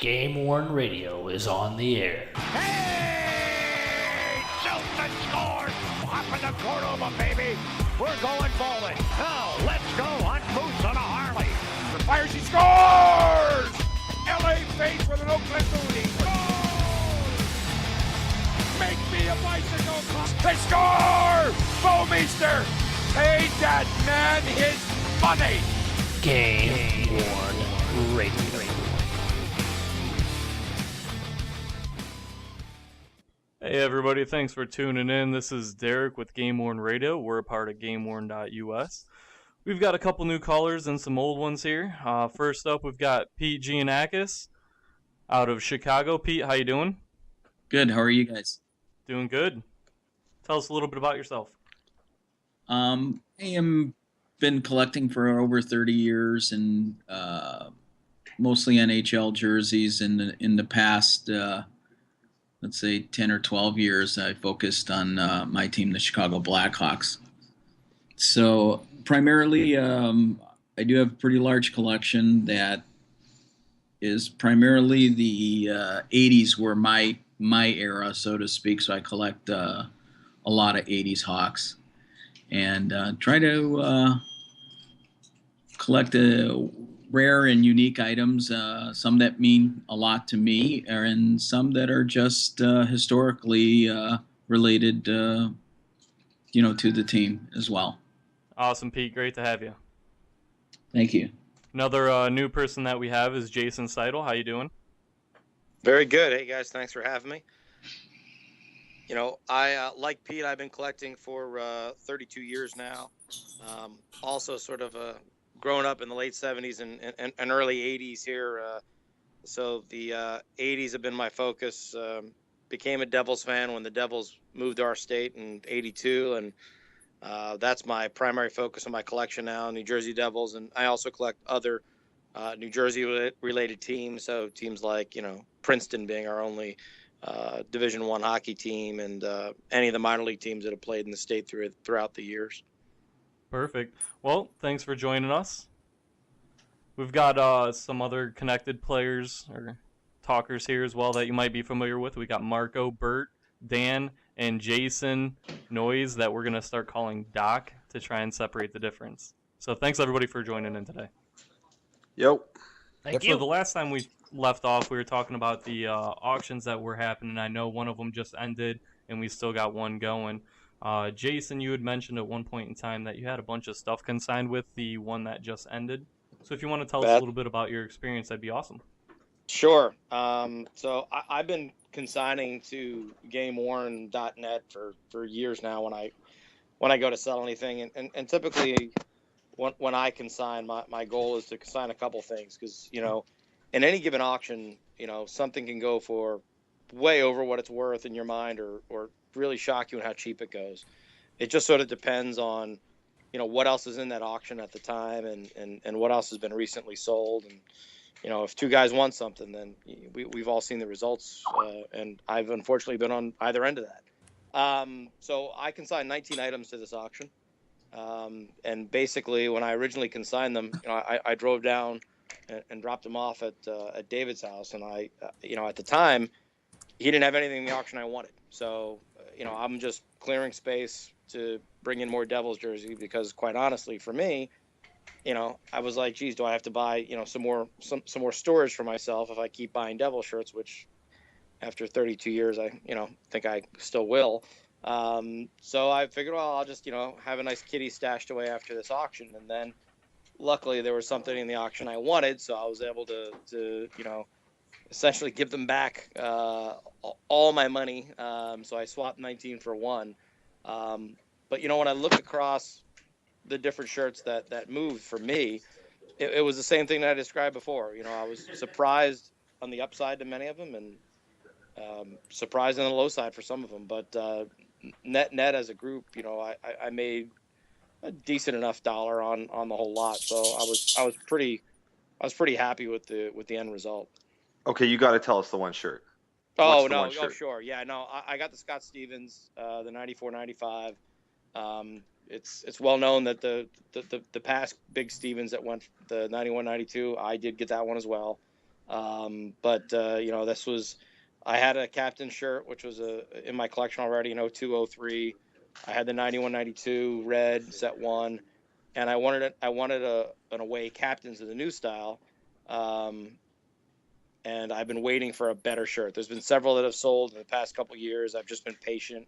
GameWorn Radio is on the air. Hey! Chilton scores! Popping the Cordova, baby! We're going bowling. Now, let's go hunt moose on a Harley. The fires, he scores! L.A. face with an Oakland booty. Scores! Make me a bicycle club. They score! Bowmeister paid that man his money. GameWorn Radio. Hey everybody, thanks for tuning in. This is Derek with GameWorn Radio. We're a part of GameWorn.us. We've got a couple new callers and some old ones here. First up, we've got Pete Gianakas out of Chicago. Pete, how you doing? Good. How are you guys? Doing good. Tell us a little bit about yourself. I am been collecting for over 30 years and mostly NHL jerseys. In the past, let's say 10 or 12 years, I focused on my team, the Chicago Blackhawks. So primarily, I do have a pretty large collection that is primarily the 80s were my era, so to speak. So I collect a lot of 80s Hawks and try to collect rare and unique items, some that mean a lot to me, and some that are just historically related, to the team as well. Awesome, Pete. Great to have you. Thank you. Another new person that we have is Jason Seidl. How you doing? Very good. Hey, guys. Thanks for having me. I, like Pete, I've been collecting for 32 years now. Also sort of grown up in the late 70s and early 80s here. So the 80s have been my focus. Became a Devils fan when the Devils moved to our state in 82. And that's my primary focus on my collection now, New Jersey Devils. And I also collect other New Jersey related teams. So teams like, Princeton being our only Division I hockey team, and any of the minor league teams that have played in the state throughout the years. Perfect. Well, thanks for joining us. We've got some other connected players or talkers here as well that you might be familiar with. We got Marco, Bert, Dan, and Jason Noyes that we're going to start calling Doc to try and separate the difference. So thanks everybody for joining in today. Yo. Thank you. So the last time we left off, we were talking about the auctions that were happening. I know one of them just ended, and we still got one going. Jason, you had mentioned at one point in time that you had a bunch of stuff consigned with the one that just ended. So if you want to tell us a little bit about your experience, that'd be awesome. Sure. So I've been consigning to GameWorn.net for years now when I go to sell anything. And typically when I consign, my goal is to consign a couple things because, in any given auction, something can go for way over what it's worth in your mind or really shock you in how cheap it goes. It just sort of depends on, what else is in that auction at the time and what else has been recently sold. And, if two guys want something, then we've all seen the results. And I've unfortunately been on either end of that. So I consigned 19 items to this auction. And basically when I originally consigned them, I drove down and dropped them off at David's house. And I, at the time, he didn't have anything in the auction I wanted. So, I'm just clearing space to bring in more Devils jersey because quite honestly for me, I was like, geez, do I have to buy, some more storage for myself if I keep buying Devil shirts, which after 32 years, I, think I still will. So I figured, well, I'll just, have a nice kitty stashed away after this auction. And then luckily there was something in the auction I wanted. So I was able to essentially give them back all my money. So I swapped 19 for one. But, when I looked across the different shirts that moved for me, it was the same thing that I described before. I was surprised on the upside to many of them and surprised on the low side for some of them. But net as a group, I made a decent enough dollar on the whole lot. So I was pretty happy with the end result. Okay, you got to tell us the one shirt. Oh, What's the no. one shirt? Oh, sure. Yeah, no, I got the Scott Stevens, the 94-95. It's well known that the past big Stevens that went the 91-92, I did get that one as well. But this was, I had a captain shirt, which was in my collection already in 0203. I had the 91-92 red set one, and I wanted an away captains of the new style. And I've been waiting for a better shirt. There's been several that have sold in the past couple of years. I've just been patient.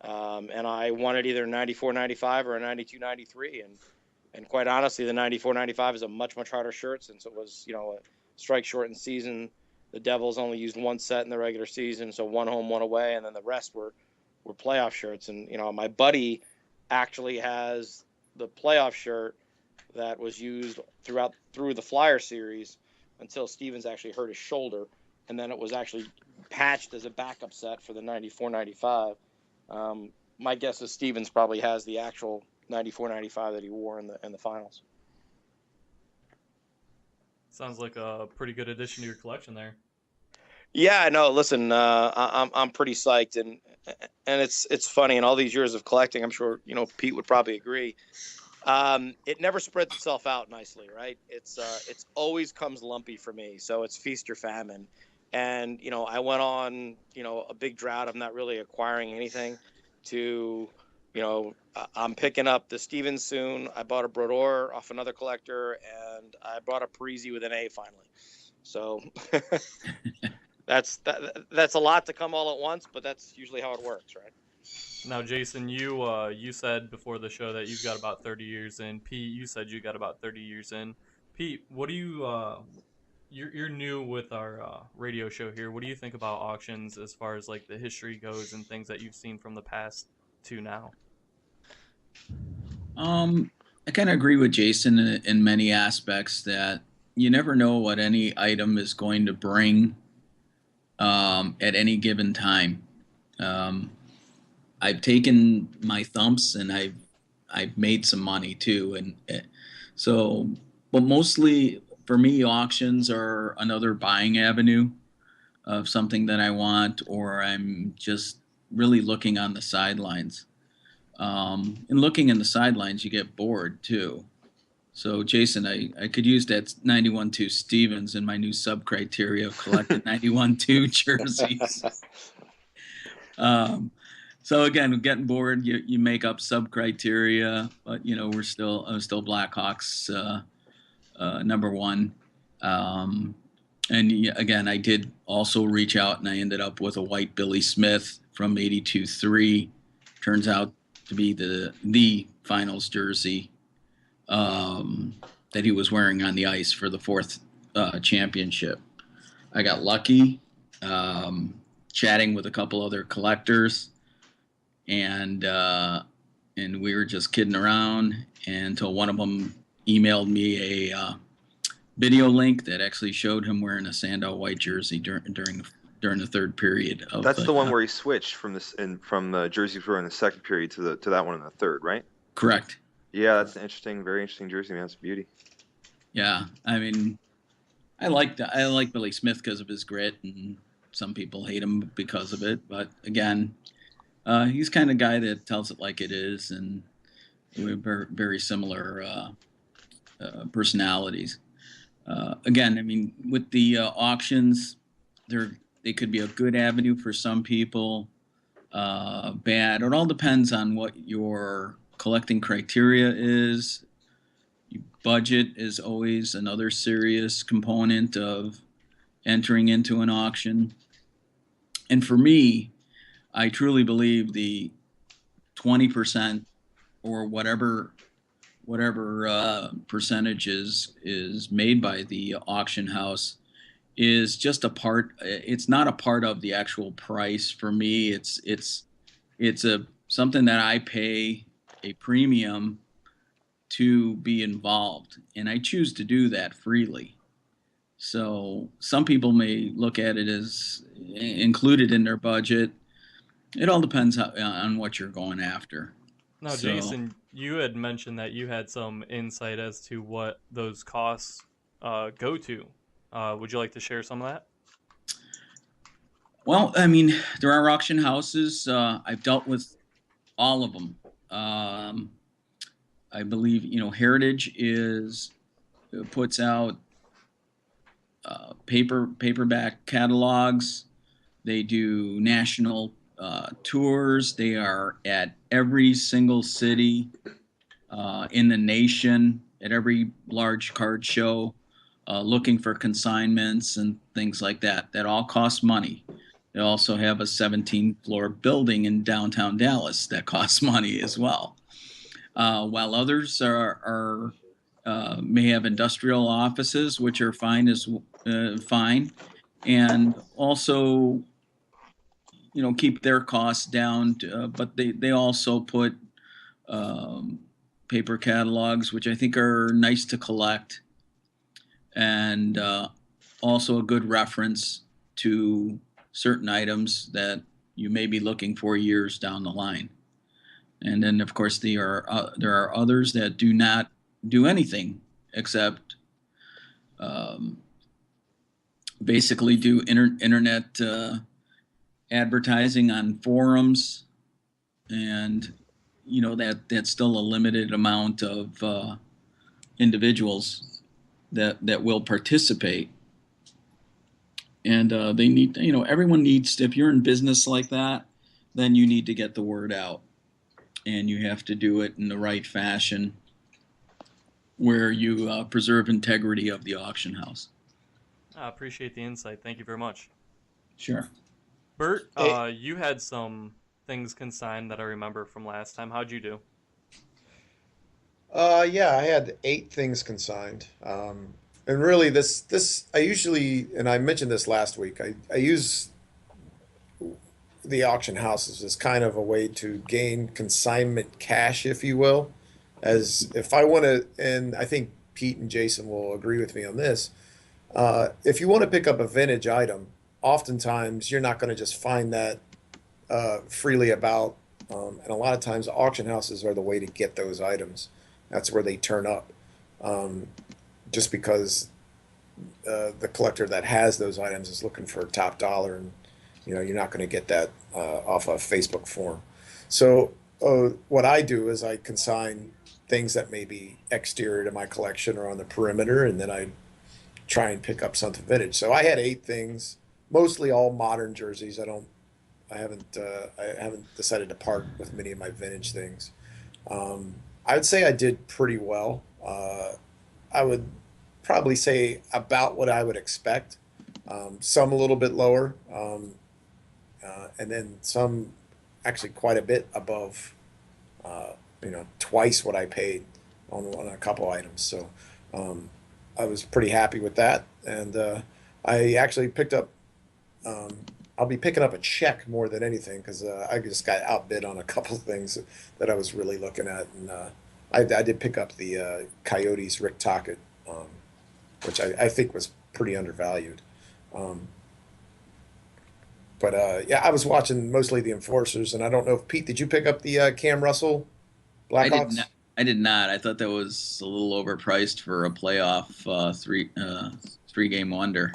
And I wanted either a 94-95 or a 92-93. And quite honestly, the 94-95 is a much, much harder shirt since it was, a strike shortened season. The Devils only used one set in the regular season, so one home, one away, and then the rest were playoff shirts. And, my buddy actually has the playoff shirt that was used through the Flyer series until Stevens actually hurt his shoulder, and then it was actually patched as a backup set for the 94-95. My guess is Stevens probably has the actual 94-95 that he wore in the finals. Sounds like a pretty good addition to your collection there. Yeah, no, listen, I'm pretty psyched, and it's funny, in all these years of collecting, I'm sure Pete would probably agree. It never spreads itself out nicely, right? It's always comes lumpy for me. So it's feast or famine. And, I went on, a big drought. I'm not really acquiring anything to, I'm picking up the Stevens soon. I bought a Brodeur off another collector, and I bought a Parisi with an A finally. So that's a lot to come all at once, but that's usually how it works, right? Now, Jason, you said before the show that you've got about 30 years in. Pete, you said you got about 30 years in. Pete, what do you you're new with our radio show here. What do you think about auctions as far as like the history goes and things that you've seen from the past to now? I kind of agree with Jason in many aspects that you never know what any item is going to bring at any given time. I've taken my thumps and I've made some money too, and so, but mostly for me, auctions are another buying avenue of something that I want, or I'm just really looking on the sidelines. And looking in the sidelines, you get bored too. So, Jason, I could use that 91-2 Stevens in my new sub-criteria of collected 91-2 jerseys. So again, getting bored, you make up sub-criteria, but I'm still Blackhawks number one. And again, I did also reach out, and I ended up with a white Billy Smith from 82-3. Turns out to be the finals jersey that he was wearing on the ice for the fourth championship. I got lucky, chatting with a couple other collectors, and we were just kidding around until one of them emailed me a video link that actually showed him wearing a Sandow white jersey during the third period. That's the one where he switched from the jerseys were in the second period to that one in the third, right? Correct. Yeah, that's an very interesting jersey, man. It's a beauty. Yeah, I mean, I like Billy Smith because of his grit, and some people hate him because of it. But again, he's kind of guy that tells it like it is, and we're very, very similar personalities. Again, I mean, with the auctions, they could be a good avenue for some people, bad. It all depends on what your collecting criteria is. Budget is always another serious component of entering into an auction. And for me, I truly believe the 20% or whatever percentage is made by the auction house is just a part. It's not a part of the actual price. For me, it's something that I pay a premium to be involved, and I choose to do that freely. So some people may look at it as included in their budget. It all depends on what you're going after. Now, Jason, you had mentioned that you had some insight as to what those costs go to. Would you like to share some of that? Well, I mean, there are auction houses. I've dealt with all of them. I believe, Heritage puts out paperback catalogs. They do national tours. They are at every single city in the nation, at every large card show, looking for consignments and things like that. That all costs money. They also have a 17-floor building in downtown Dallas that costs money as well. While others are may have industrial offices, which are fine, and also, keep their costs down. But they also put paper catalogs, which I think are nice to collect, and also a good reference to certain items that you may be looking for years down the line. And then, of course, there are others that do not do anything except basically do internet advertising on forums, and that's still a limited amount of individuals that will participate. And they need, everyone needs, if you're in business like that, then you need to get the word out, and you have to do it in the right fashion where you preserve integrity of the auction house. I appreciate the insight. Thank you very much. Sure. Bert, you had some things consigned that I remember from last time. How'd you do? Yeah, I had 8 things consigned. And really this I usually, and I mentioned this last week, I use the auction houses as kind of a way to gain consignment cash, if you will. As if I want to, and I think Pete and Jason will agree with me on this, if you want to pick up a vintage item, oftentimes you're not going to just find that freely about. And a lot of times auction houses are the way to get those items. That's where they turn up. Just because the collector that has those items is looking for top dollar, and you're not going to get that off a Facebook forum. So what I do is I consign things that may be exterior to my collection or on the perimeter, and then I try and pick up something vintage. So I had 8 things, mostly all modern jerseys. I haven't decided to part with many of my vintage things. I would say I did pretty well. I would probably say about what I would expect. Some a little bit lower, and then some actually quite a bit above. Twice what I paid on a couple items. So I was pretty happy with that, and I actually picked up. I'll be picking up a check more than anything, because I just got outbid on a couple of things that I was really looking at, and I did pick up the Coyotes Rick Tocchet, which I think was pretty undervalued. But yeah, I was watching mostly the Enforcers, and I don't know if Pete, did you pick up the Cam Russell Blackhawks? I did not. I thought that was a little overpriced for a playoff three-game wonder.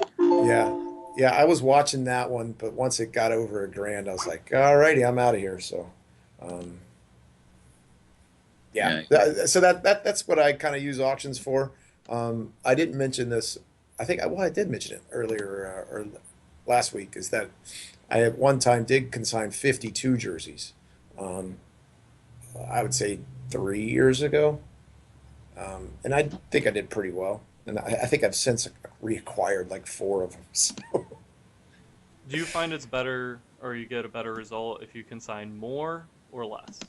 Yeah, I was watching that one, but once it got over $1,000, I was like, all righty, I'm out of here. So, yeah. So that's what I kind of use auctions for. I didn't mention this. I did mention it earlier or last week, is that I at one time did consign 52 jerseys. I would say 3 years ago, and I think I did pretty well. And I think I've since reacquired like 4 of them. So. Do you find it's better, or you get a better result if you consign more or less?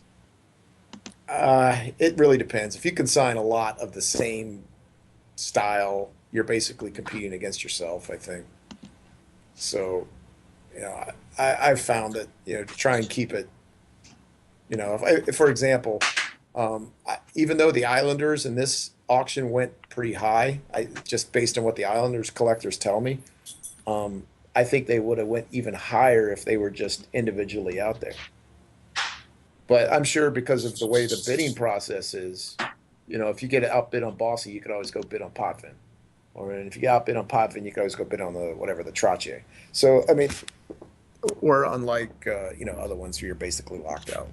It really depends. If you consign a lot of the same style, you're basically competing against yourself, I think. So, I've found that, to try and keep it, if for example, even though the Islanders in this auction went pretty high, just based on what the Islanders collectors tell me, I think they would have went even higher if they were just individually out there. But I'm sure because of the way the bidding process is, if you get outbid on Bossy, you could always go bid on Potvin. Or if you get outbid on Potvin, you could always go bid on the Trottier. So, I mean, or unlike, other ones where you're basically locked out.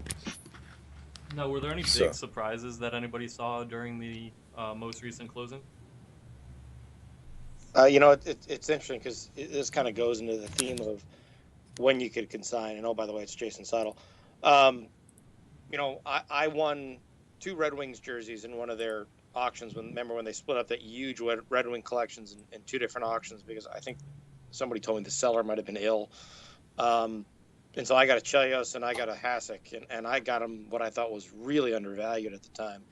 Now, were there any big surprises that anybody saw during the most recent closing? It's interesting because this kind of goes into the theme of when you could consign. And oh, by the way, it's Jason Seidl. Um, I won 2 Red Wings jerseys in one of their auctions. Remember when they split up that huge Red Wing collections in 2 different auctions, because I think somebody told me the seller might have been ill. And so I got a Chelios and I got a Hasek, and I got them what I thought was really undervalued at the time.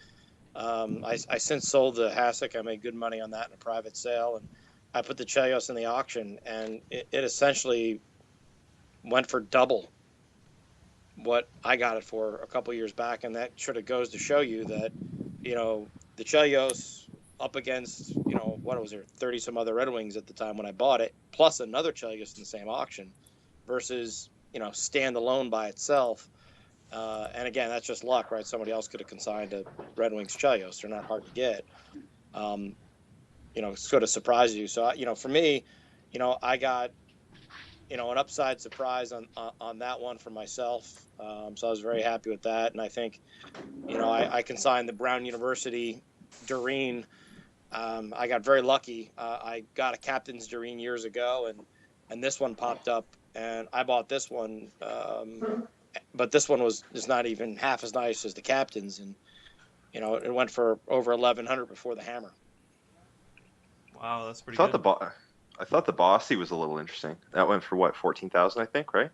I since sold the Hasek. I made good money on that in a private sale, and I put the Chelios in the auction, and it essentially went for double what I got it for a couple years back. And that sort of goes to show you that, the Chelios up against, what was there, 30 some other Red Wings at the time when I bought it, plus another Chelios in the same auction versus, stand alone by itself. And again, that's just luck, right? Somebody else could have consigned a Red Wings Chelios. They're not hard to get. Sort of surprise you. So, for me, I got, an upside surprise on that one for myself. So I was very happy with that. And I think, I consigned the Brown University Doreen. I got very lucky. I got a captain's Doreen years ago, and this one popped up, and I bought this one. But this one is not even half as nice as the captain's, and it went for over 1,100 before the hammer. Wow, that's pretty I good. I thought the Bossy was a little interesting. That went for what, 14,000, I think, right?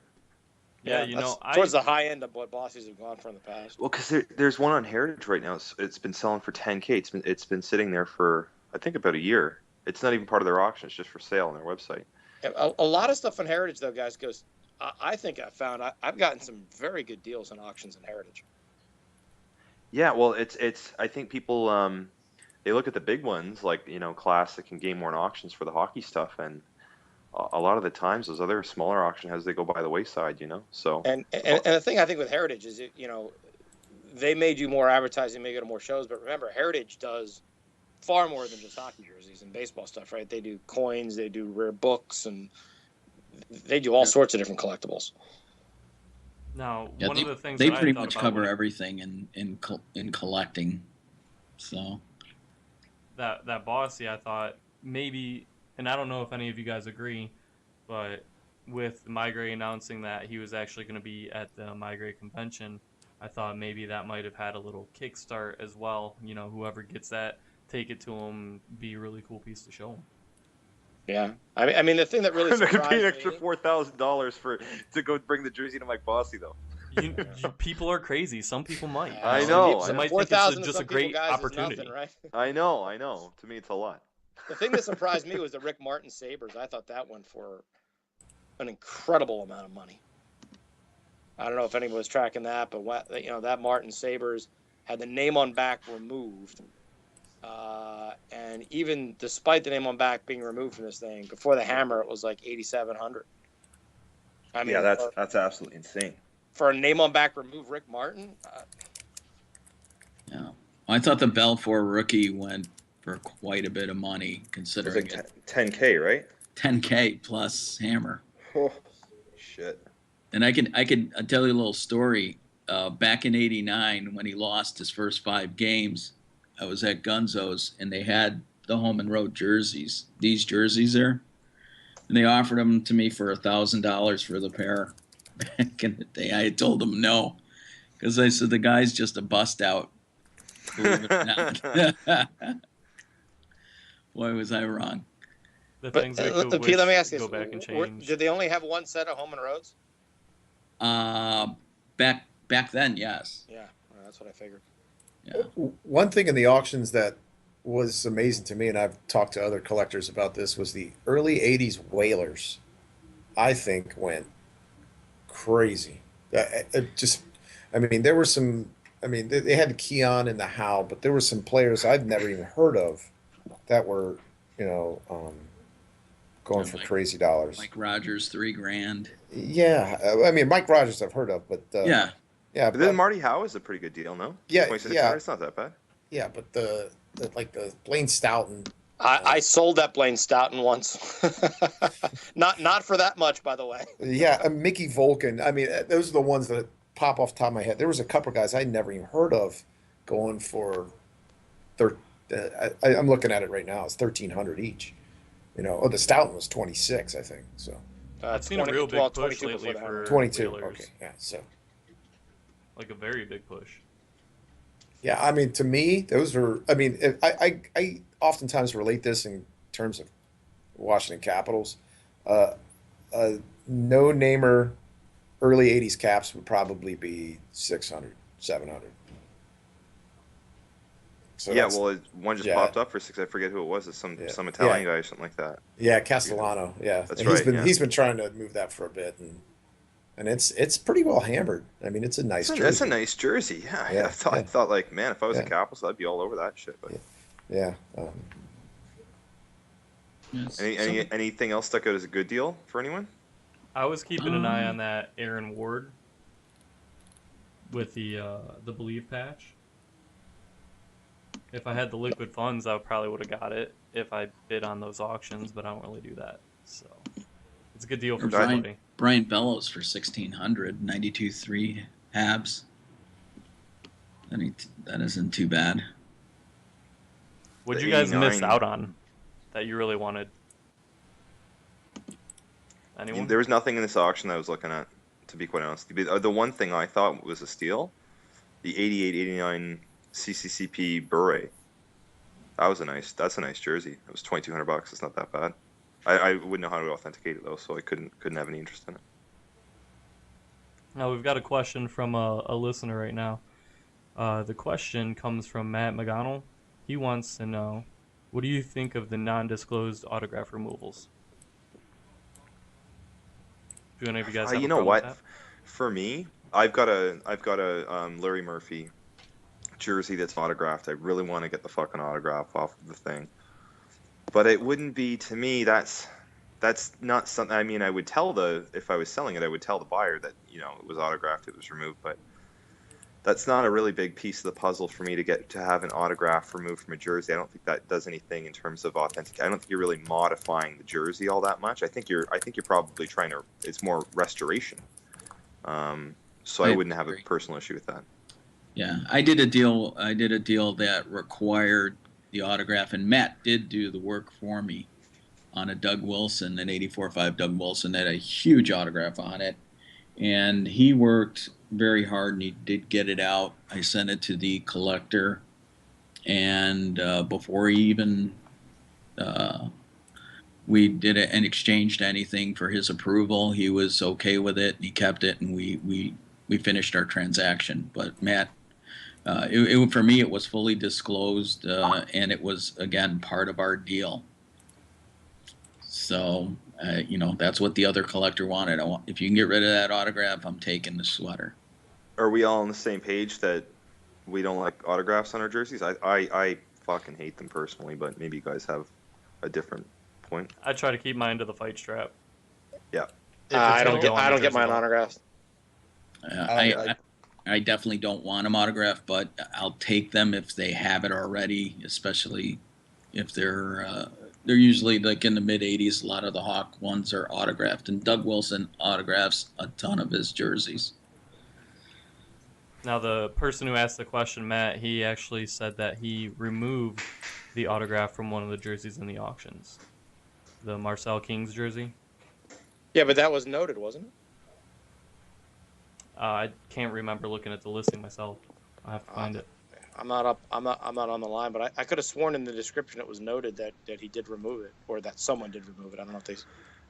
Yeah, towards the high end of what Bossies have gone for in the past. Well, because there's one on Heritage right now. It's been selling for 10K. It's been sitting there for, I think, about a year. It's not even part of their auction. It's just for sale on their website. A lot of stuff on Heritage, though, guys, goes. I think I've gotten some very good deals on auctions in Heritage. Yeah, well, it's. I think people they look at the big ones like Classic and GameWorn auctions for the hockey stuff, and a lot of the times those other smaller auction houses, they go by the wayside, So and the thing I think with Heritage is they may do more advertising, may go to more shows, but remember Heritage does far more than just hockey jerseys and baseball stuff, right? They do coins, they do rare books, and they do all sorts of different collectibles. Now, Yeah, one of the things they that pretty I thought much about cover when everything in collecting. So that Bossy, I thought maybe, and I don't know if any of you guys agree, but with Migrate announcing that he was actually going to be at the Migrate convention, I thought maybe that might have had a little kickstart as well. Whoever gets that, take it to him, be a really cool piece to show him. Yeah, I mean the thing that really there could surprised be an me, extra $4,000 to go bring the jersey to Mike Bossy, though. People are crazy. Some people might. I know. Some might think 4,000 it's to just a some people, great guys, is opportunity. nothing, right? I know. To me, it's a lot. The thing that surprised me was the Rick Martin Sabres. I thought that went for an incredible amount of money. I don't know if anyone was tracking that, but that Martin Sabres had the name on back removed. And even despite the name on back being removed from this thing, before the hammer, it was like 8,700. I mean, Yeah, that's absolutely insane. For a name on back remove Rick Martin. yeah, I thought the Belfour rookie went for quite a bit of money, considering It was like 10K, right? 10K plus hammer. Oh, shit. And I'll tell you a little story. Back in '89, when he lost his first 5 games, I was at Gunzo's, and they had the home and road jerseys. These jerseys there, and they offered them to me for $1,000 for the pair. Back in the day, I told them no, because I said the guy's just a bust out. Believe it or not. Boy, was I wrong. The But things that Pete, let me ask you, go back and change. did they only have one set of home and roads? Back then, yes. Yeah, that's what I figured. Yeah. One thing in the auctions that was amazing to me, and I've talked to other collectors about this, was the early '80s Whalers. I think went crazy. I mean, there were some. I mean, they had Keon and the Howe, but there were some players I've never even heard of that were, going for crazy dollars. Mike Rogers, $3,000. Yeah, I mean, Mike Rogers I've heard of, but Yeah. yeah. But then Marty Howe is a pretty good deal, no? Yeah, 26 yeah. It's not that bad. Yeah, but the Blaine Stoughton. I sold that Blaine Stoughton once. not for that much, by the way. Yeah, Mickey Volkin. I mean, those are the ones that pop off the top of my head. There was a couple of guys I'd never even heard of going for I'm looking at it right now. It's 1,300 each. You know, oh, the Stoughton was 26, I think. So I've seen a real big push 22 lately before that. for 22. wheelers. Okay, yeah. So Like a very big push. yeah, I mean, to me, those are. I mean, I oftentimes relate this in terms of Washington Capitals. Uh, no namer early 80s caps would probably be 600, 700. So Yeah, that's, well, one just yeah, popped up for 6. I forget who it was. It's yeah, some yeah, Italian guy or something like that. yeah, Castellano. Yeah, That's right. Yeah, he's been trying to move that for a bit, and it's pretty well hammered. I mean, it's a nice that's a jersey. nice jersey. Yeah, I Yeah, thought I yeah, thought like, man, if I was a yeah, Capitals, I'd be all over that shit. But yeah, yeah. Yes. anything else stuck out as a good deal for anyone? I was keeping an eye on that Aaron Ward with the Believe patch. If I had the liquid funds, I probably would have got it if I bid on those auctions, but I don't really do that. So it's a good deal for somebody. Brian Bellows for 1,600, 92.3 Habs. That isn't too bad. What'd The you guys miss 89 out on that you really wanted? Anyone? There was nothing in this auction that I was looking at, to be quite honest. The one thing I thought was a steal, the 88-89 CCCP Bure. That's a nice jersey. It was $2,200. It's not that bad. I wouldn't know how to authenticate it though, so I couldn't have any interest in it. Now we've got a question from a listener right now. The question comes from Matt McGonnell. He wants to know, what do you think of the non-disclosed autograph removals? Do any of you guys have You a know problem what? with that? For me, I've got a Larry Murphy jersey that's autographed. I really want to get the fucking autograph off of the thing, but it wouldn't be, to me, that's not something. I mean, I would tell if I was selling it, I would tell the buyer that, you know, it was autographed, it was removed, but that's not a really big piece of the puzzle for me to have an autograph removed from a jersey. I don't think that does anything in terms of authentic. I don't think you're really modifying the jersey all that much. I think you're probably trying to. It's more restoration. So I wouldn't have a personal issue with that. Yeah, I did a deal that required the autograph, and Matt did do the work for me on a Doug Wilson, an 84.5 Doug Wilson that had a huge autograph on it, and he worked very hard and he did get it out. I sent it to the collector, and before he even we did it and exchanged anything for his approval, he was okay with it and he kept it, and we finished our transaction. But Matt, for me, it was fully disclosed, and it was, again, part of our deal. So, you know, that's what the other collector wanted. If you can get rid of that autograph, I'm taking the sweater. Are we all on the same page that we don't like autographs on our jerseys? I fucking hate them personally, but maybe you guys have a different point. I try to keep mine to the fight strap. Yeah. I don't get mine autographed. I definitely don't want them autographed, but I'll take them if they have it already, especially if they're usually like in the mid 80s. A lot of the Hawk ones are autographed, and Doug Wilson autographs a ton of his jerseys. Now, the person who asked the question, Matt, he actually said that he removed the autograph from one of the jerseys in the auctions. The Marcel Kings jersey. Yeah, but that was noted, wasn't it? I can't remember looking at the listing myself. I have to find it. I'm not on the line, but I could have sworn in the description it was noted that he did remove it, or that someone did remove it. I don't know if they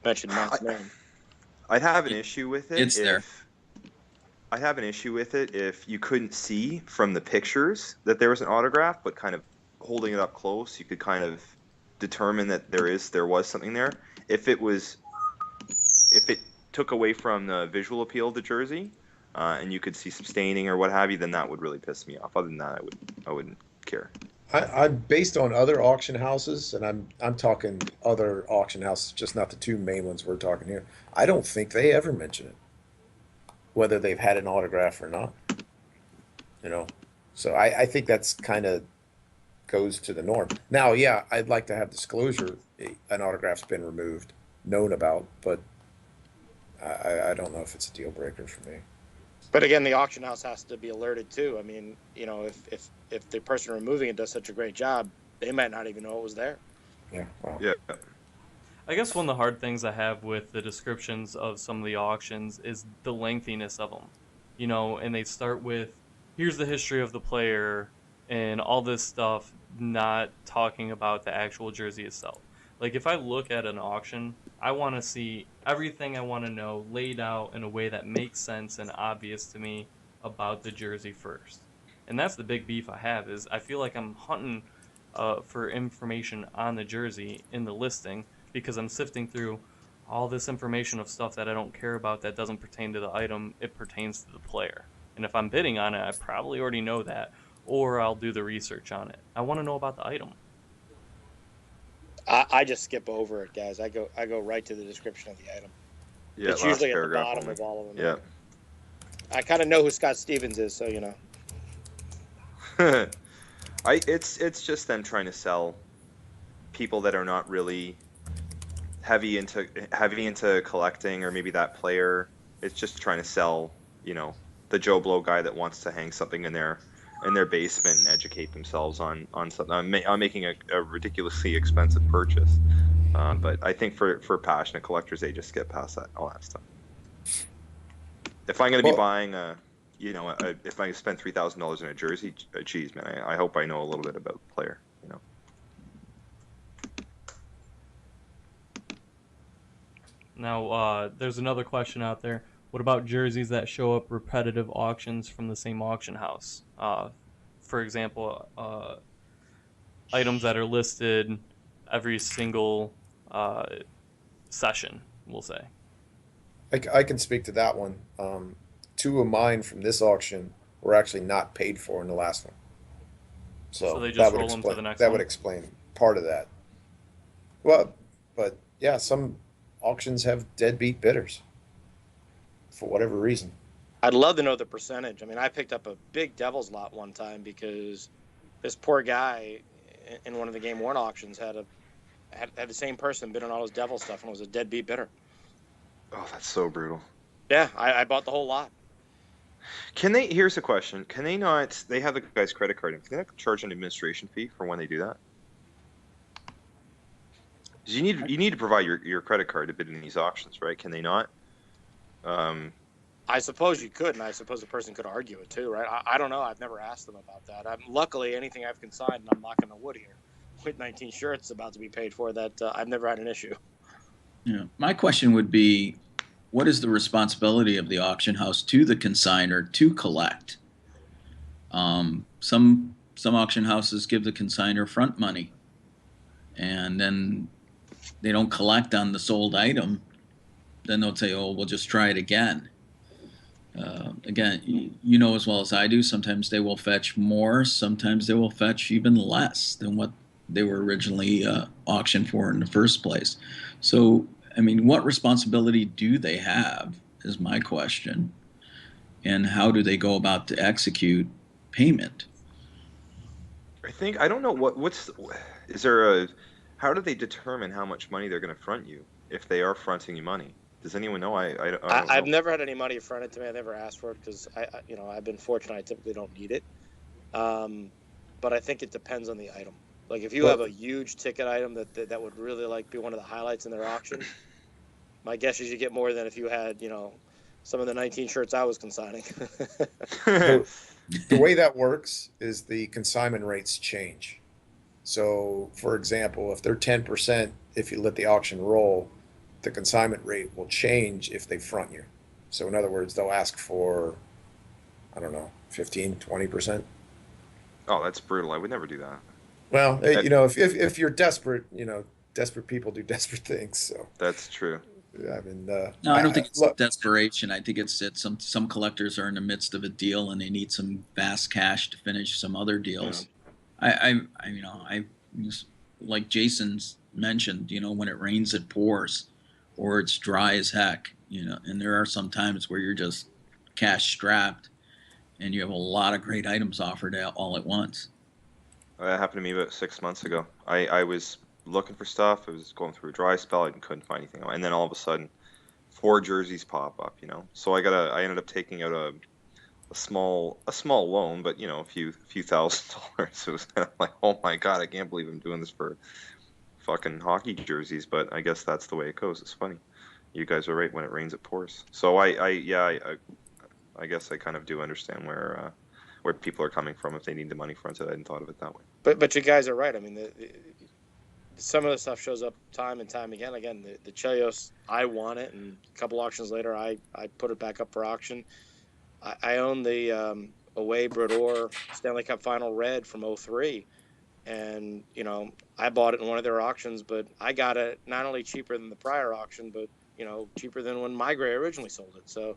mentioned Matt's name. I'd have an issue with it. It's there. I'd have an issue with it if you couldn't see from the pictures that there was an autograph, but kind of holding it up close, you could kind of determine that there was something there. If it took away from the visual appeal of the jersey, and you could see some staining or what have you, then that would really piss me off. Other than that, I wouldn't care. I'm based on other auction houses, and I'm talking other auction houses, just not the two main ones we're talking here. I don't think they ever mention it, whether they've had an autograph or not. You know, so I think that's kind of goes to the norm. Now, yeah, I'd like to have disclosure. An autograph's been removed, known about, but I don't know if it's a deal breaker for me. But again, the auction house has to be alerted too. I mean, you know, if the person removing it does such a great job, they might not even know it was there. Yeah. Wow. Yeah. I guess one of the hard things I have with the descriptions of some of the auctions is the lengthiness of them. You know, and they start with, here's the history of the player and all this stuff, not talking about the actual jersey itself. Like, if I look at an auction, I want to see everything I want to know laid out in a way that makes sense and obvious to me about the jersey first. And that's the big beef I have, is I feel like I'm hunting for information on the jersey in the listing, because I'm sifting through all this information of stuff that I don't care about that doesn't pertain to the item, it pertains to the player. And if I'm bidding on it, I probably already know that, or I'll do the research on it. I want to know about the item. I just skip over it, guys. I go right to the description of the item. Yeah, It's last usually at the paragraph bottom only. of all of them. Yeah. I kind of know who Scott Stevens is, so you know. It's just them trying to sell people that are not really heavy into collecting, or maybe that player. It's just trying to sell, the Joe Blow guy that wants to hang something in their basement and educate themselves on something, on making a ridiculously expensive purchase. But I think for passionate collectors, they just get past all that stuff. If I'm going to be buying if I spend $3,000 in a jersey, geez, man, I hope I know a little bit about the player. Now, there's another question out there. What about jerseys that show up repetitive auctions from the same auction house? For example, items that are listed every single session, we'll say. I can speak to that one. Two of mine from this auction were actually not paid for in the last one. So they that just would roll them to explain the next that one? would explain part of that. Well, but yeah, some auctions have deadbeat bidders for whatever reason. I'd love to know the percentage. I mean, I picked up a big Devil's lot one time because this poor guy in one of the GameWorn auctions had the same person bid on all his Devil stuff and was a deadbeat bidder. Oh, that's so brutal. Yeah, I bought the whole lot. Here's a question. Can they not, they have the guy's credit card, can they not charge an administration fee for when they do that? 'Cause you need to provide your credit card to bid in these auctions, right? Can they not? I suppose you could, and I suppose the person could argue it too, right? I don't know. I've never asked them about that. Luckily, anything I've consigned, and I'm knocking on wood here, with 19 shirts about to be paid for, that I've never had an issue. Yeah. My question would be, what is the responsibility of the auction house to the consignor to collect? Some auction houses give the consignor front money, and then they don't collect on the sold item. Then they'll say, "Oh, we'll just try it again." Again, you know as well as I do, sometimes they will fetch more, sometimes they will fetch even less than what they were originally auctioned for in the first place. So, I mean, what responsibility do they have is my question, and how do they go about to execute payment? I don't know how do they determine how much money they're going to front you if they are fronting you money? Does anyone know? I don't know. I've never had any money fronted to me. I never asked for it because I've been fortunate. I typically don't need it. But I think it depends on the item. Like if you have a huge ticket item that would really be one of the highlights in their auction, my guess is you get more than if you had some of the 19 shirts I was consigning. The way that works is the consignment rates change. So, for example, if they're 10%, if you let the auction roll, the consignment rate will change if they front you. So, in other words, they'll ask for, I don't know, 15, 20%. Oh, that's brutal. I would never do that. Well, if you're desperate, desperate people do desperate things. So that's true. I mean, no, I don't think it's desperation. I think it's that some collectors are in the midst of a deal and they need some fast cash to finish some other deals. Yeah. I like Jason's mentioned, when it rains, it pours, or it's dry as heck, and there are some times where you're just cash strapped and you have a lot of great items offered all at once. That happened to me about 6 months ago. I was looking for stuff. I was going through a dry spell. I couldn't find anything. And then all of a sudden, 4 jerseys pop up, So I ended up taking out a small loan, but a few $1,000s. It was kind of like, oh my God, I can't believe I'm doing this for fucking hockey jerseys, but I guess that's the way it goes. It's funny. You guys are right. When it rains, it pours. So I guess I kind of do understand where people are coming from if they need the money for it. I hadn't thought of it that way. But you guys are right. I mean, some of the stuff shows up time and time again. Again, the Chelios, I want it, and a couple auctions later, I put it back up for auction. I own the away Brodeur Stanley Cup Final Red from 03. And, I bought it in one of their auctions, but I got it not only cheaper than the prior auction, but, cheaper than when My Gray originally sold it. So,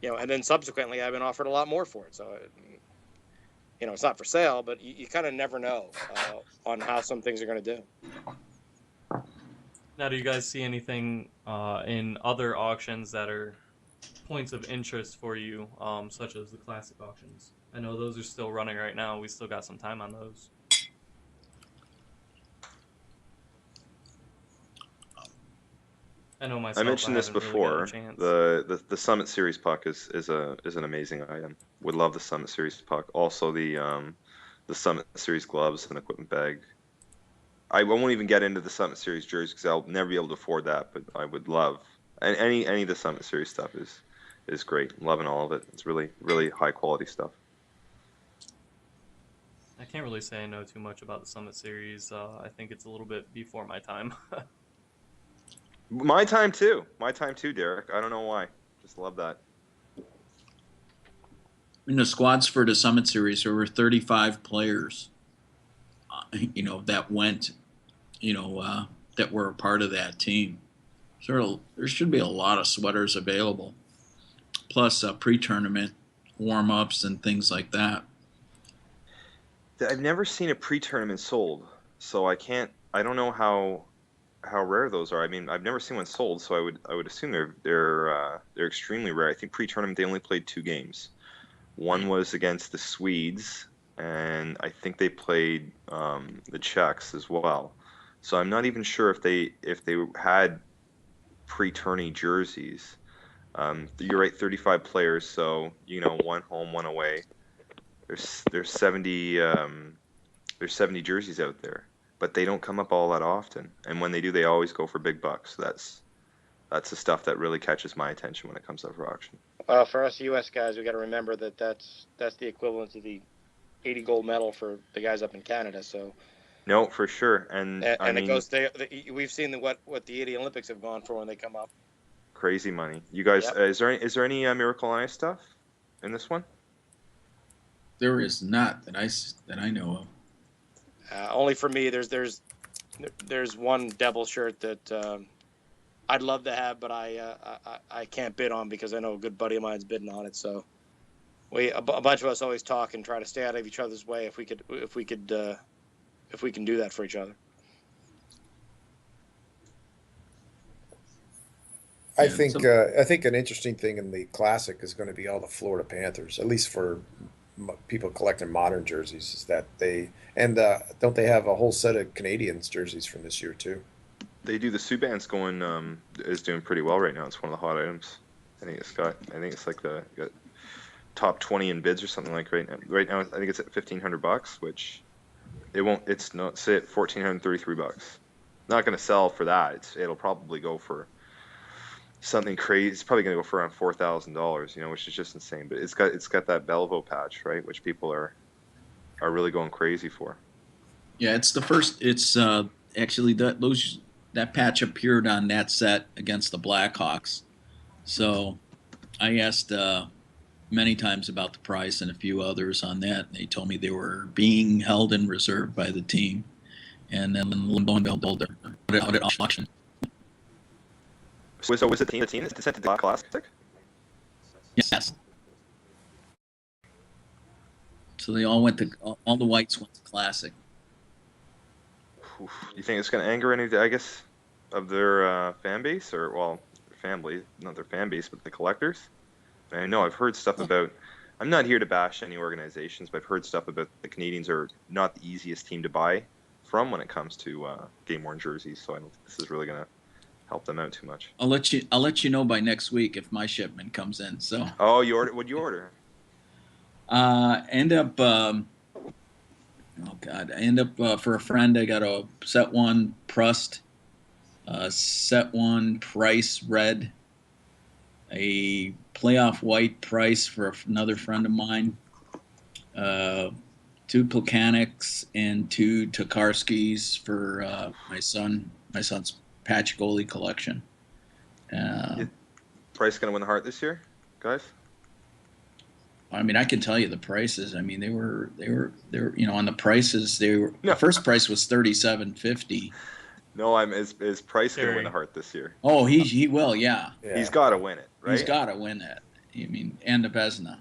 and then subsequently I've been offered a lot more for it. So, it's not for sale, but you kind of never know on how some things are going to do. Now, do you guys see anything in other auctions that are points of interest for you, such as the classic auctions? I know those are still running right now. We still got some time on those. I know myself. I mentioned this before. The Summit Series puck is an amazing item. Would love the Summit Series puck. Also the Summit Series gloves and equipment bag. I won't even get into the Summit Series jerseys because I'll never be able to afford that. But I would love, and any of the Summit Series stuff is great. I'm loving all of it. It's really high quality stuff. I can't really say I know too much about the Summit Series. I think it's a little bit before my time. My time too, Derek. I don't know why. Just love that. In the squads for the Summit Series, there were 35 players, that went, that were a part of that team. So there should be a lot of sweaters available, plus pre-tournament warm-ups and things like that. I've never seen a pre-tournament sold, so I don't know how rare those are. I mean, I've never seen one sold, so I would assume they're extremely rare. I think pre-tournament they only played 2 games. One was against the Swedes, and I think they played the Czechs as well. So I'm not even sure if they had pre-tourney jerseys. You're right, 35 players, so one home, one away. There's 70 jerseys out there. But they don't come up all that often, and when they do, they always go for big bucks. That's the stuff that really catches my attention when it comes up for auction. Well, for us U.S. guys, we got to remember that's the equivalent to the 80 gold medal for the guys up in Canada. So, no, for sure, and I mean, it goes. We've seen what the 80 Olympics have gone for when they come up. Crazy money. You guys, Yep. Is there any Miracle on Ice stuff in this one? There is not that I know of. Only for me, there's one Devil shirt that I'd love to have, but I can't bid on because I know a good buddy of mine's bidding on it. So a bunch of us always talk and try to stay out of each other's way if we can do that for each other. I think an interesting thing in the classic is going to be all the Florida Panthers, at least for people collecting modern jerseys, is that don't they have a whole set of Canadians jerseys from this year too? They do. The Subban's is doing pretty well right now. It's one of the hot items. I think it's like got top 20 in bids or something like right now. Right now, I think it's at $1,500, which it's not say at $1,433. Not going to sell for that. It'll probably go for something crazy. It's probably going to go for around $4,000, which is just insane. But it's got that Belleville patch, right, which people are really going crazy for. Yeah, it's the first. It's actually that patch appeared on that set against the Blackhawks. So I asked many times about the price and a few others on that. And they told me they were being held in reserve by the team, and then lo and behold, they're out at auction. So was it the team that sent the classic? Yes. So they all all the whites went to classic. Do you think it's going to anger any, I guess, of their fan base, or family, not their fan base, but the collectors? I know I've heard stuff about. I'm not here to bash any organizations, but I've heard stuff about the Canadians are not the easiest team to buy from when it comes to game-worn jerseys. So I don't think this is really going to help them out too much. I'll let you know by next week if my shipment comes in. So. Oh, you order? What'd you order? End up Oh God! I end up for a friend. I got a set one Prust, set one Price red, a playoff white Price for another friend of mine, two Plekanics and two Tokarskis for my son's patch goalie collection. Price going to win the Hart this year, guys? I mean, I can tell you the prices. I mean, they were on the prices. The first price was $37.50. No, is Price going to win Terry. the Hart this year? Oh, he will, yeah. He's got to win it, right? He's got to win it. I mean, and the Vezina.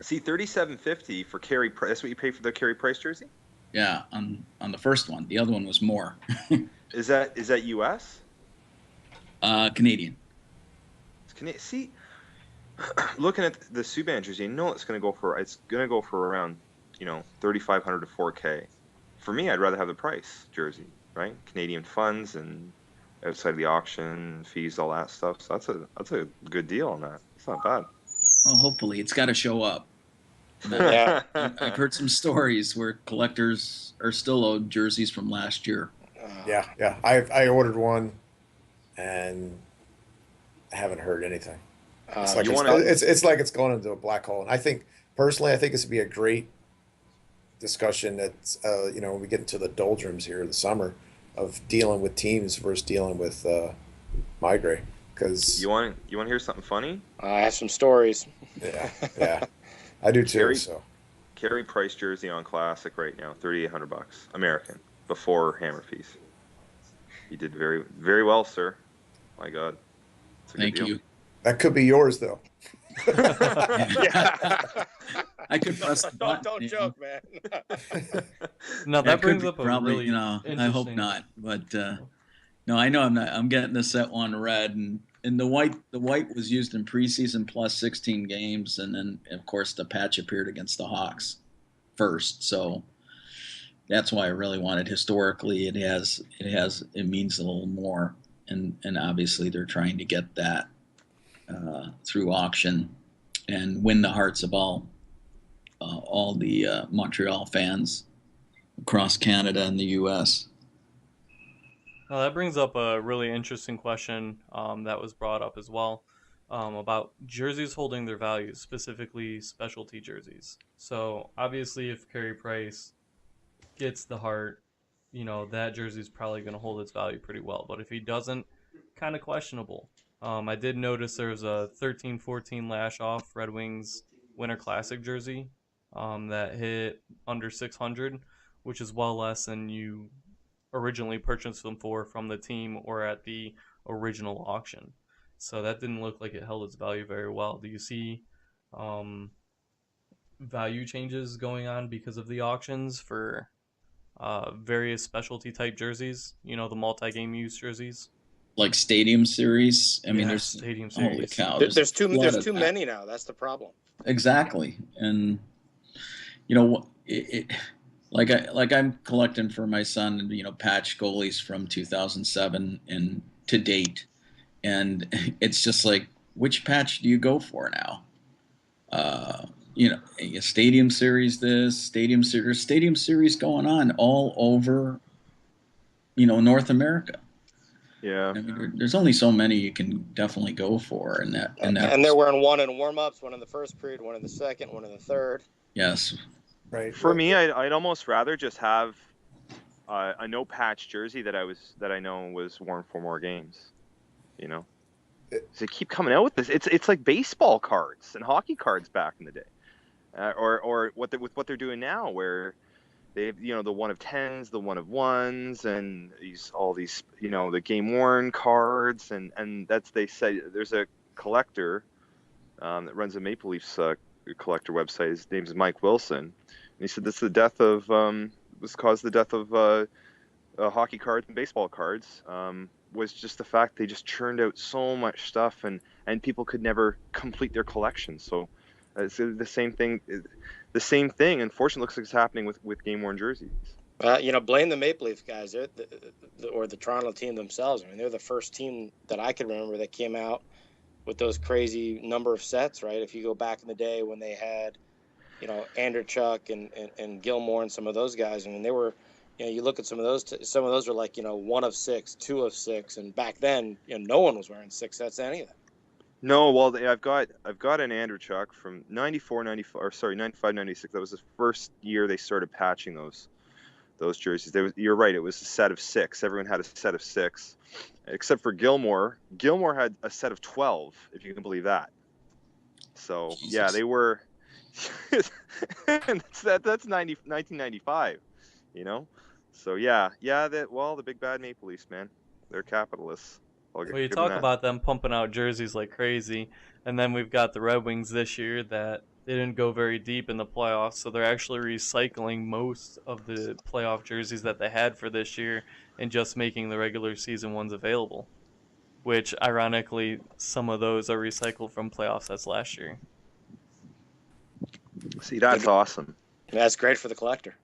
See, $37.50 for Carey Price. That's what you pay for the Carey Price jersey? Yeah, on the first one. The other one was more. Is that U.S.? Canadian. See, looking at the Subban jersey, it's going to go for around, $3,500 to $4,000. For me, I'd rather have the Price jersey, right? Canadian funds and outside of the auction fees, all that stuff. So that's a good deal on that. It's not bad. Well, hopefully, it's got to show up. Yeah. I've heard some stories where collectors are still owed jerseys from last year. Yeah. I ordered one, and I haven't heard anything. It's like it's like it's going into a black hole. And I think personally, this would be a great discussion that when we get into the doldrums here in the summer of dealing with teams versus dealing with migrate. Because you want to hear something funny? I have some stories. Yeah, I do too. Carey Price jersey on Classic right now, $3,800 American before hammer fees. You did very, very well, sir. My God, Thank you. That could be yours, though. Yeah. I could press the button. Don't joke, man. Now that brings up a probably, really I hope not, but no, I know I'm not. I'm getting the set one red, and the white was used in preseason plus 16 games, and then of course the patch appeared against the Hawks first, so that's why I really wanted. Historically, it means a little more, and obviously they're trying to get that through auction and win the hearts of all the Montreal fans across Canada and the U.S. Now that brings up a really interesting question that was brought up as well about jerseys holding their values, specifically specialty jerseys. So obviously, if Carey Price gets the Hart, that jersey is probably going to hold its value pretty well. But if he doesn't, kind of questionable. I did notice there was a 13-14 lash off Red Wings Winter Classic jersey that hit under 600, which is well less than you originally purchased them for from the team or at the original auction. So that didn't look like it held its value very well. Do you see value changes going on because of the auctions for various specialty type jerseys? The multi-game use jerseys. Like Stadium Series. I mean, there's Stadium holy Series. cow. There's too many now. That's the problem. Exactly, and like I'm collecting for my son, patch goalies from 2007 and to date, and it's just like, which patch do you go for now? A Stadium Series, Stadium Series going on all over, North America. Yeah. I mean, there's only so many you can definitely go for, and they're wearing one in warm-ups, one in the first period, one in the second, one in the third. Yes. Right. For me, I'd almost rather just have a no patch jersey that I know was worn for more games. They keep coming out with this. It's like baseball cards and hockey cards back in the day, or what they're doing now, where they have, the one of 10s, the one of 1s, and all these the GameWorn cards, and they say there's a collector that runs a Maple Leafs collector website. His name is Mike Wilson, and he said this caused the death of hockey cards and baseball cards. Was just the fact they just churned out so much stuff, and people could never complete their collection. So it's the same thing. Unfortunately, looks like it's happening with game-worn jerseys. Blame the Maple Leaf guys. They're or the Toronto team themselves. I mean, they're the first team that I can remember that came out with those crazy number of sets, right? If you go back in the day when they had Anderchuk and Gilmore and some of those guys. I mean, they were, you look at some of those. Some of those were like 1 of 6, 2 of 6, and back then no one was wearing 6 sets of anything. No, well, I've got an Anderchuk from 94, 95, or sorry, 95, 96. That was the first year they started patching those jerseys. You're right. It was a set of 6. Everyone had a set of 6, except for Gilmore. Gilmore had a set of 12, if you can believe that. So Jesus. yeah, they were. that's 1995. So yeah. The big bad Maple Leafs, man. They're capitalists. Well, you talk about them pumping out jerseys like crazy, and then we've got the Red Wings this year that they didn't go very deep in the playoffs, so they're actually recycling most of the playoff jerseys that they had for this year and just making the regular season ones available, which ironically some of those are recycled from playoff sets last year. See, that's awesome. That's great for the collector.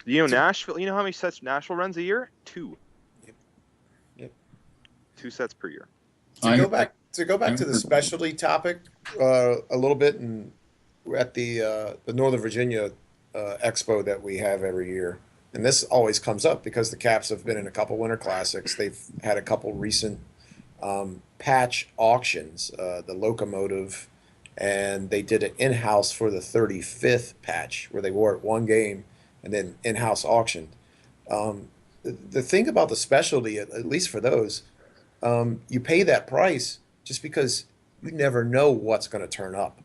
Nashville, how many sets Nashville runs a year? 2. Yep. 2 sets per year. To go back to the specialty topic a little bit, and at the Northern Virginia Expo that we have every year, and this always comes up because the Caps have been in a couple Winter Classics. They've had a couple recent patch auctions, the Locomotive, and they did it in-house for the 35th patch where they wore it one game and then in-house auctioned. The thing about the specialty, at least for those, you pay that price just because you never know what's going to turn up.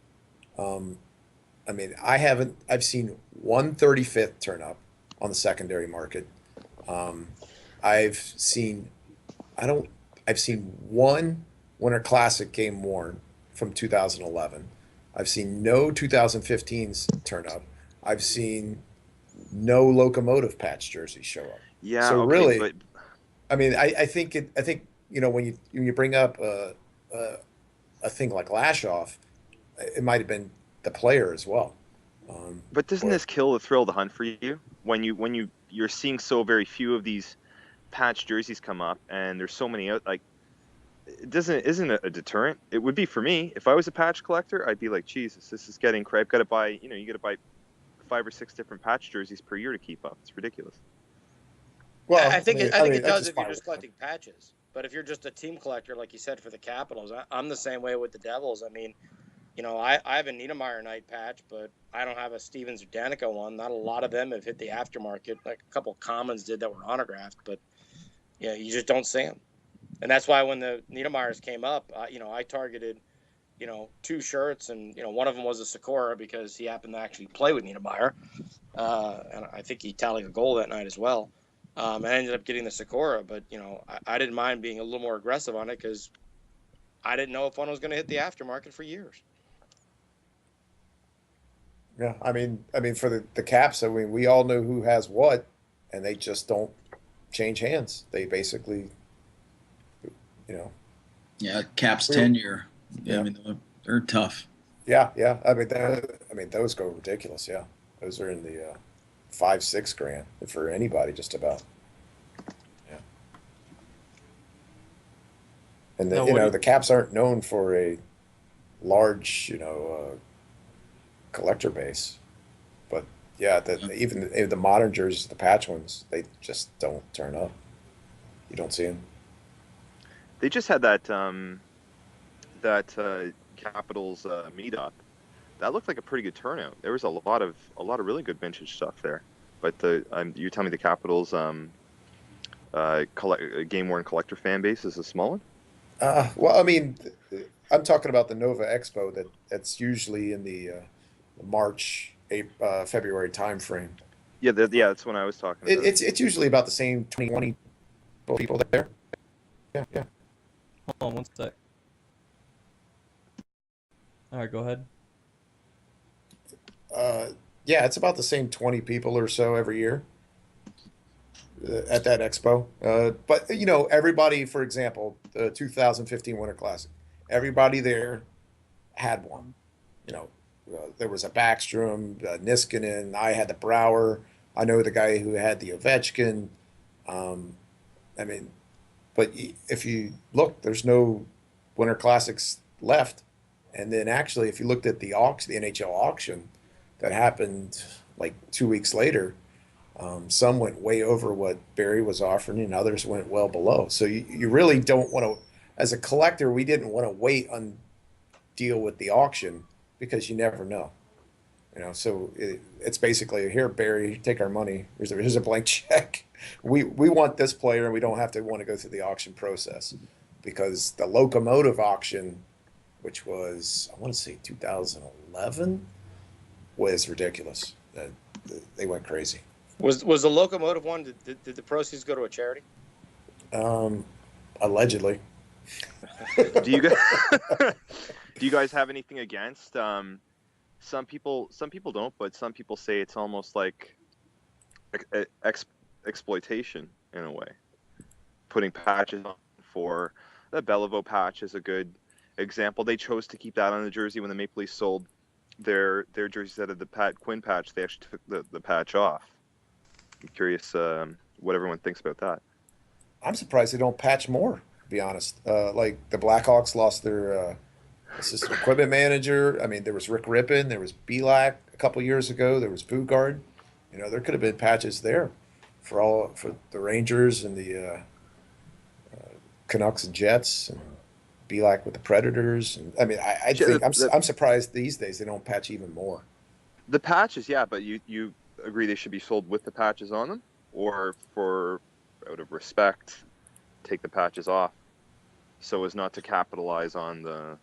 I mean, I've seen one 35th turn up on the secondary market. I've seen one Winter Classic game worn from 2011. I've seen no 2015s turn up. I've seen no Locomotive patch jerseys show up. Yeah. So okay, really, but I mean, I think when you bring up a thing like Lashoff, it might have been the player as well. But doesn't this kill the thrill of the hunt for you when you're seeing so very few of these patch jerseys come up, and there's so many out? Like, isn't it a deterrent? It would be for me if I was a patch collector. I'd be like, Jesus, this is getting crazy. I've got to buy. You got to buy 5 or 6 different patch jerseys per year to keep up. It's ridiculous. Well, I think it does if you're fine just collecting patches. But if you're just a team collector, like you said, for the Capitals, I'm the same way with the Devils. I mean, I have a Niedermeyer Knight patch, but I don't have a Stevens or Danica one. Not a lot of them have hit the aftermarket. Like a couple of Commons did that were autographed, but you just don't see them. And that's why when the Niedermeyers came up, I targeted, 2 shirts, and one of them was a Sikora because he happened to actually play with Niedermeyer, and I think he tallied a goal that night as well. I ended up getting the Sikora, but I didn't mind being a little more aggressive on it because I didn't know if one was going to hit the aftermarket for years. Yeah, I mean, for the Caps, I mean, we all know who has what, and they just don't change hands. They basically, Yeah, Caps tenure. Yeah, I mean, they're tough. Yeah. I mean, those go ridiculous. Yeah, those are in the 5-6 grand for anybody, just about. Yeah. And the Caps aren't known for a large, collector base, but yeah, even the modern jerseys, the patch ones, they just don't turn up. You don't see them. They just had that Capitals meetup. That looked like a pretty good turnout. There was a lot of really good vintage stuff there. But you tell me the Capitals game worn collector fan base is a small one. Well, I mean, I'm talking about the Nova Expo that's usually in the March, February timeframe. Yeah, that's when I was talking about. It's usually about the same 20 people there. Yeah. Hold on one sec. All right, go ahead. Yeah, it's about the same 20 people or so every year at that expo. But everybody, for example, the 2015 Winter Classic, everybody there had one. There was a Backstrom, Niskanen. I had the Brower. I know the guy who had the Ovechkin. But if you look, there's no Winter Classics left. And then actually, if you looked at the NHL auction, that happened like 2 weeks later. Some went way over what Barry was offering, and others went well below. So you really don't want to, as a collector, we didn't want to wait on deal with the auction because you never know. So it's basically, here, Barry, take our money. Here's a blank check. We want this player, and we don't have to want to go through the auction process, because the locomotive auction, which was, I want to say 2011, was ridiculous. They went crazy. Was the locomotive one? Did the proceeds go to a charity? Allegedly. Do you guys do you guys have anything against? Some people don't, but some people say it's almost like exploitation in a way. Putting patches on for the Beliveau patch is a good example. They chose to keep that on the jersey when the Maple Leafs sold their jerseys out of the Pat Quinn patch. They actually took the patch off. I'm curious what everyone thinks about that. I'm surprised they don't patch more, to be honest. Like the Blackhawks lost their assistant equipment manager. I mean, there was Rick Rippon, there was Belak a couple years ago, there was Bugard. There could have been patches there for the Rangers and the Canucks and Jets, and Belak with the Predators. And I mean, I think I'm surprised these days they don't patch even more. The patches, yeah, but you agree they should be sold with the patches on them, or for out of respect, take the patches off, so as not to capitalize on the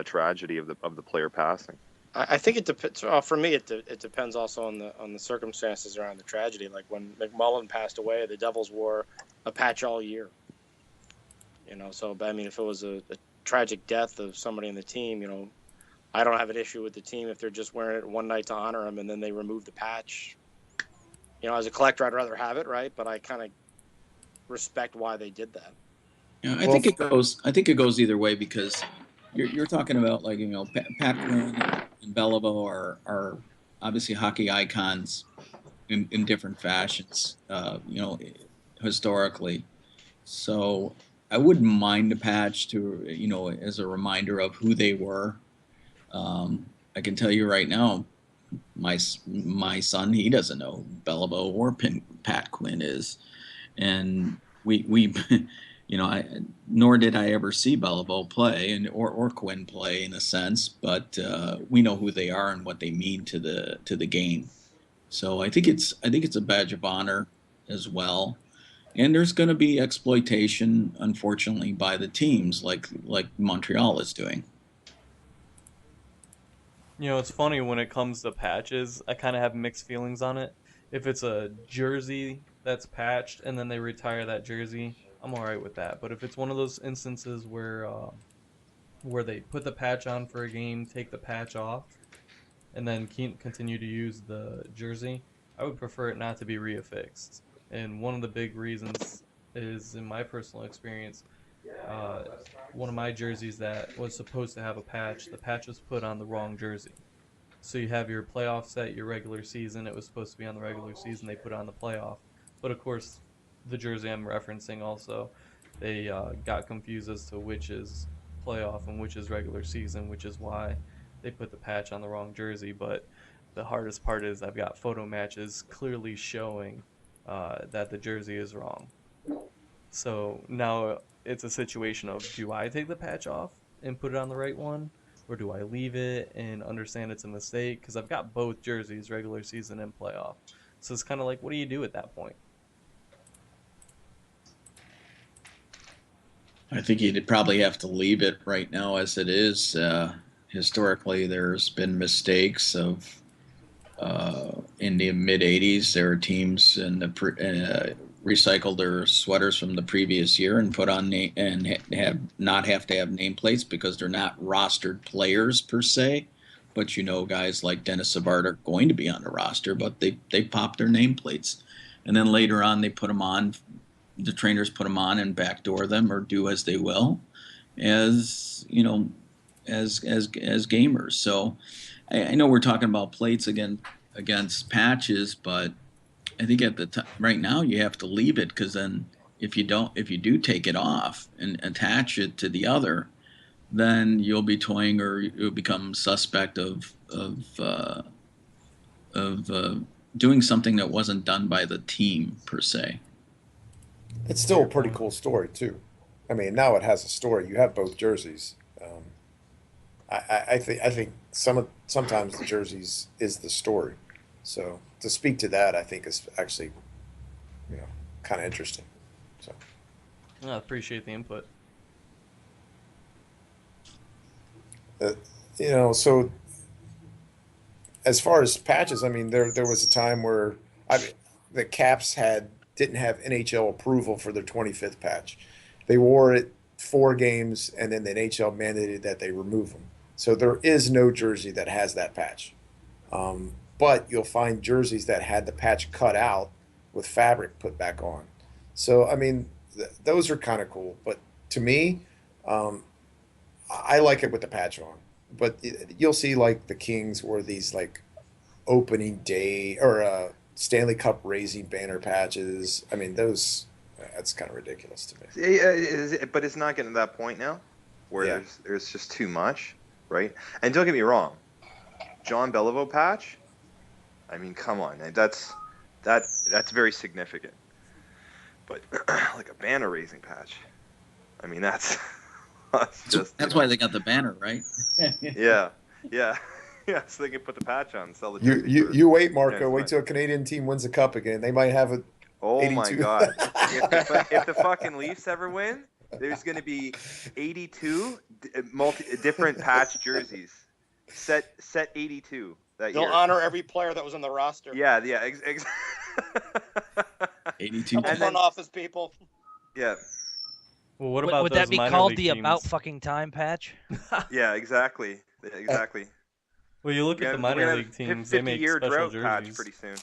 tragedy of the player passing. I think it depends. For me, it depends also on the circumstances around the tragedy. Like when McMullen passed away, the Devils wore a patch all year. So I mean, if it was a tragic death of somebody in the team, I don't have an issue with the team if they're just wearing it one night to honor him and then they remove the patch. As a collector, I'd rather have it, right? But I kind of respect why they did that. Yeah, I think it goes either way, because you're talking about, like, Pat Quinn and Beliveau are obviously hockey icons in different fashions, historically. So I wouldn't mind a patch to, as a reminder of who they were. I can tell you right now, my son, he doesn't know who Beliveau or Pat Quinn is, and we nor did I ever see Beliveau play or Quinn play, in a sense, but we know who they are and what they mean to the game. So I think it's a badge of honor as well. And there's going to be exploitation, unfortunately, by the teams, like Montreal is doing. It's funny when it comes to patches. I kind of have mixed feelings on it. If it's a jersey that's patched and then they retire that jersey, I'm all right with that. But if it's one of those instances where they put the patch on for a game, take the patch off, and then continue to use the jersey, I would prefer it not to be reaffixed. And one of the big reasons is, in my personal experience, one of my jerseys that was supposed to have a patch, the patch was put on the wrong jersey. So you have your playoff set, your regular season, it was supposed to be on the regular season, they put it on the playoff. But of course, the jersey I'm referencing also, they got confused as to which is playoff and which is regular season, which is why they put the patch on the wrong jersey. But the hardest part is I've got photo matches clearly showing that the jersey is wrong. So now it's a situation of, do I take the patch off and put it on the right one, or do I leave it and understand it's a mistake? Because I've got both jerseys, regular season and playoff. So it's kind of like, what do you do at that point? I think you'd probably have to leave it right now as it is. Historically, there's been mistakes of in the mid 80s. There are teams in the recycle their sweaters from the previous year and put on and have to have nameplates because they're not rostered players per se, but guys like Dennis Savard are going to be on the roster, but they pop their nameplates, and then later on they put them on. The trainers put them on and backdoor them, or do as they will, as as gamers. So I know we're talking about plates against patches, but I think at the right now you have to leave it, because then if you do take it off and attach it to the other, then you'll be toying or you'll become suspect of doing something that wasn't done by the team per se. It's still a Fair pretty point. cool story too. I mean, now it has a story. You have both jerseys. I think sometimes the jerseys is the story. So to speak to that, I think is actually, kind of interesting. So I appreciate the input. uh, so as far as patches, I mean, there was a time where the Caps didn't have NHL approval for their 25th patch. They wore it 4 games, and then the NHL mandated that they remove them. So there is no jersey that has that patch. But you'll find jerseys that had the patch cut out with fabric put back on. So I mean, those are kind of cool. But to me, um, I like it with the patch on. But you'll see like the Kings or these like opening day or Stanley Cup raising banner patches. I mean, that's kind of ridiculous to me. But it's not getting to that point now where Yeah. there's just too much, right? And don't get me wrong, John Beliveau patch. I mean, come on, that's very significant. But like a banner raising patch, I mean that's That's why they got the banner, right? yeah. Yeah, so they can put the patch on and sell the You jersey you for you wait, next Marco. Wait month. till a Canadian team wins the cup again. They might have a Oh my 82. God! If the fucking Leafs ever win, there's gonna be 82 different patch jerseys. Set 82 that They'll year. honor every player that was on the roster. Yeah. 82. Couple And front then- office people. Yeah, Well, what about Would those that be minor called league the teams? about fucking time patch? yeah, exactly. Well, you look Yeah, at the we're minor gonna league have teams; they make 50-year special drought patch jerseys. pretty soon.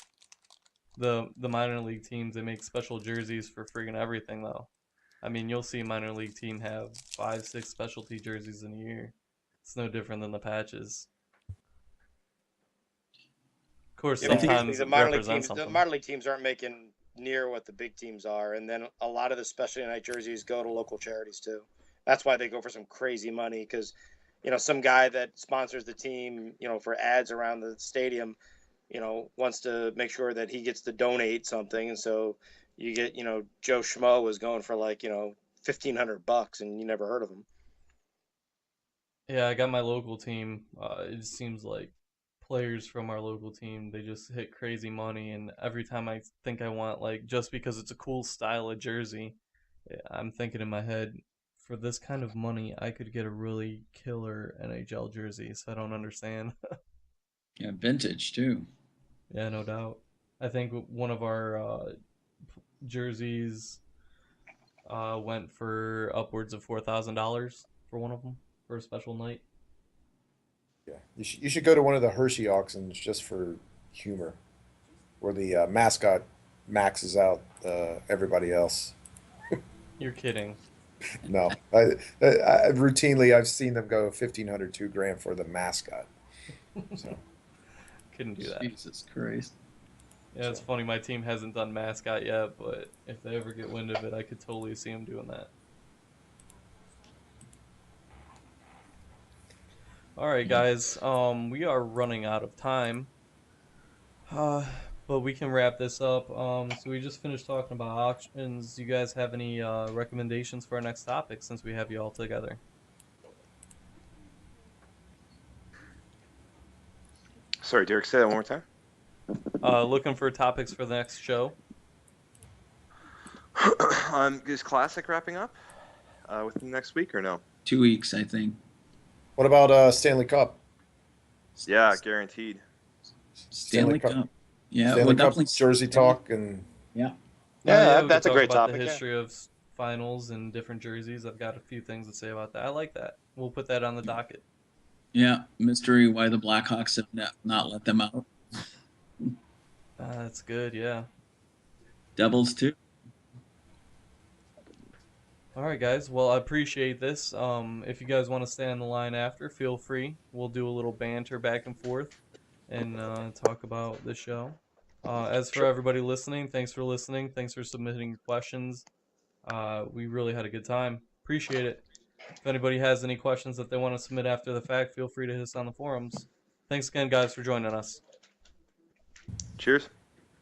The minor league teams, they make special jerseys for friggin' everything, though. I mean, you'll see a minor league team have 5, 6 specialty jerseys in a year. It's no different than the patches. Of course, Yeah, but sometimes usually it represents the something. minor league teams aren't making near what the big teams are, and then a lot of the specialty night jerseys go to local charities too. That's why they go for some crazy money because, some guy that sponsors the team, for ads around the stadium, wants to make sure that he gets to donate something, and so you get, Joe Schmo was going for like, $1,500, and you never heard of him. Yeah, I got my local team. It seems like players from our local team, they just hit crazy money, and every time I think I want, like, just because it's a cool style of jersey, I'm thinking in my head, for this kind of money, I could get a really killer NHL jersey, so I don't understand. Yeah, vintage too. Yeah, no doubt. I think one of our jerseys went for upwards of $4,000 for one of them for a special night. Yeah, you should go to one of the Hershey auctions just for humor, where the mascot maxes out everybody else. You're kidding. No, I routinely I've seen them go 1,500, $2,000 for the mascot. So Couldn't do that. Jesus Christ. Yeah, it's funny. My team hasn't done mascot yet, but if they ever get wind of it, I could totally see them doing that. All right, guys. We are running out of time. But we can wrap this up. So we just finished talking about auctions. Do you guys have any recommendations for our next topic since we have you all together? Sorry, Derek, say that one more time. Looking for topics for the next show. Is Classic wrapping up within next week or no? 2 weeks, I think. what about Stanley Cup? Yeah, guaranteed. Stanley Cup. Yeah, Stanley we'll Cup definitely jersey talk and Yeah. Yeah, we could that's a talk great about topic, the yeah. history of finals and different jerseys. I've got a few things to say about that. I like that. We'll put that on the docket. Yeah, mystery why the Blackhawks have not let them out. That's good. Yeah. Devils too. All right, guys. Well, I appreciate this. If you guys want to stay on the line after, feel free. We'll do a little banter back and forth and talk about the show. As for everybody listening, thanks for listening. Thanks for submitting your questions. We really had a good time. Appreciate it. If anybody has any questions that they want to submit after the fact, feel free to hit us on the forums. Thanks again, guys, for joining us. Cheers.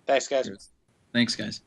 Thanks, guys. Cheers. Thanks, guys.